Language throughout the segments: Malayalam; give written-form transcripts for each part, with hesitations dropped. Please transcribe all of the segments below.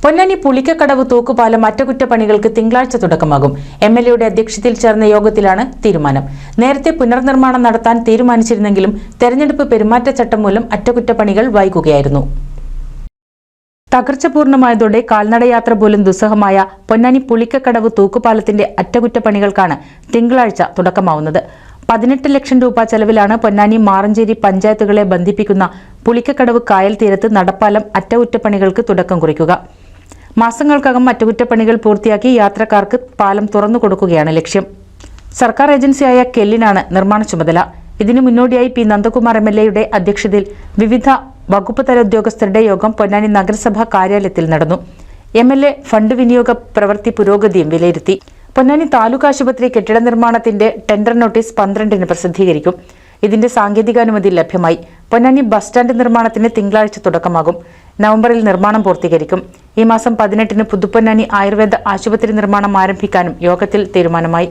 പൊന്നാനി പുളിക്കക്കടവ് തൂക്കുപാലം അറ്റകുറ്റപ്പണികൾക്ക് തിങ്കളാഴ്ച തുടക്കമാകും. എംഎൽഎയുടെ അധ്യക്ഷതയിൽ ചേർന്ന യോഗത്തിലാണ് തീരുമാനം. നേരത്തെ പുനർനിർമ്മാണം നടത്താൻ തീരുമാനിച്ചിരുന്നെങ്കിലും തെരഞ്ഞെടുപ്പ് പെരുമാറ്റച്ചട്ടം മൂലം അറ്റകുറ്റപ്പണികൾ വൈകുകയായിരുന്നു. തകർച്ച പൂർണ്ണമായതോടെ കാൽനടയാത്ര പോലും ദുസ്സഹമായ പൊന്നാനി പുളിക്കക്കടവ് തൂക്കുപാലത്തിന്റെ അറ്റകുറ്റപ്പണികൾക്കാണ് തിങ്കളാഴ്ച തുടക്കമാവുന്നത്. 18 ലക്ഷം രൂപ ചെലവിലാണ് പൊന്നാനി മാറഞ്ചേരി പഞ്ചായത്തുകളെ ബന്ധിപ്പിക്കുന്ന പുളിക്കക്കടവ് കായൽ തീരത്ത് നടപ്പാലം അറ്റകുറ്റപ്പണികൾക്ക് തുടക്കം കുറിക്കുക. മാസങ്ങൾക്കകം അറ്റകുറ്റപ്പണികൾ പൂർത്തിയാക്കി യാത്രക്കാർക്ക് പാലം തുറന്നു കൊടുക്കുകയാണ് ലക്ഷ്യം. സർക്കാർ ഏജൻസിയായ കെല്ലിനാണ് നിർമ്മാണ ചുമതല. ഇതിനു മുന്നോടിയായി പി നന്ദകുമാർ എംഎൽഎയുടെ അധ്യക്ഷതയിൽ വിവിധ വകുപ്പ് തല ഉദ്യോഗസ്ഥരുടെ യോഗം പൊന്നാനി നഗരസഭാ കാര്യാലയത്തിൽ നടന്നു. എംഎൽഎ ഫണ്ട് വിനിയോഗ പ്രവൃത്തി പുരോഗതിയും വിലയിരുത്തി. പൊന്നാനി താലൂക്ക് ആശുപത്രി കെട്ടിട നിർമ്മാണത്തിന്റെ ടെൻഡർ നോട്ടീസ് 12-ന് പ്രസിദ്ധീകരിക്കും. ഇതിന്റെ സാങ്കേതികാനുമതി ലഭ്യമായി. പൊന്നാനി ബസ് സ്റ്റാൻഡ് നിർമ്മാണത്തിന് തിങ്കളാഴ്ച തുടക്കമാകും. നവംബറിൽ നിർമ്മാണം പൂർത്തീകരിക്കും. ഈ മാസം 18-ന് പുതുപ്പൊന്നാനി ആയുർവേദ ആശുപത്രി നിർമ്മാണം ആരംഭിക്കാനും യോഗത്തിൽ തീരുമാനമായി.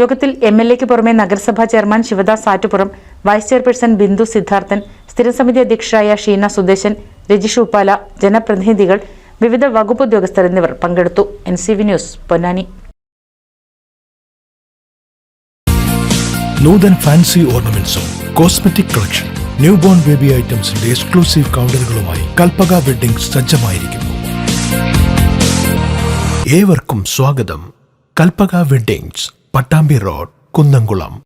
യോഗത്തിൽ എംഎൽഎക്ക് പുറമെ നഗരസഭാ chairman Sivadas Attupuram, vice chairperson Bindu Sidharthan, സ്ഥിരസമിതി അധ്യക്ഷരായ ഷീന സുദേശൻ, രജിഷ് ഉപ്പാല, ജനപ്രതിനിധികൾ, വിവിധ വകുപ്പ് ഉദ്യോഗസ്ഥർ എന്നിവർ പങ്കെടുത്തു. NCV news, Ponnani. Nuthan fancy ഓർണമെന്റ്സും cosmetic collection, new born baby ഐറ്റംസിന്റെ എക്സ്ക്ലൂസീവ് കൗണ്ടറുകളുമായി കൽപ്പക വെഡ്ഡിംഗ് സജ്ജമായിരിക്കുന്നു. ഏവർക്കും സ്വാഗതം. Kalpaka weddings, Pattambi road, Kunnamkulam.